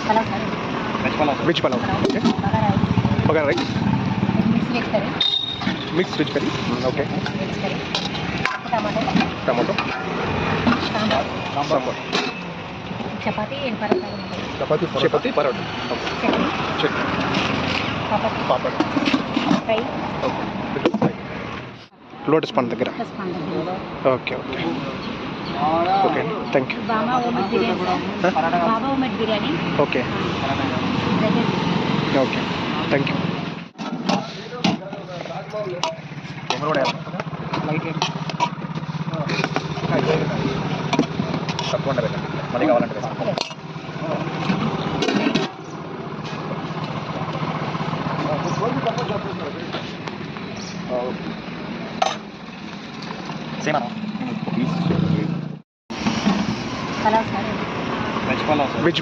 Pulao sir, veg pulao. Okay. Bagara rice, mix veg curry, mix veg curry. Okay. Veg curry, tomato, tomato, sambar, sambar, chapati and paratha, chapati, parotta, chutney, chutney, papad, papad. Fry, okay. Lotus pond దగ్గర. Plus panda, okay okay okay అండి, thank you. बाबा ओमेट biryani sir, बाबा ओमेट biryani, okay okay, thank you. తప్పకుండా వెళ్ళండి, మళ్ళీ కావాలంటే సేమ్ पलाव सर, వెజ్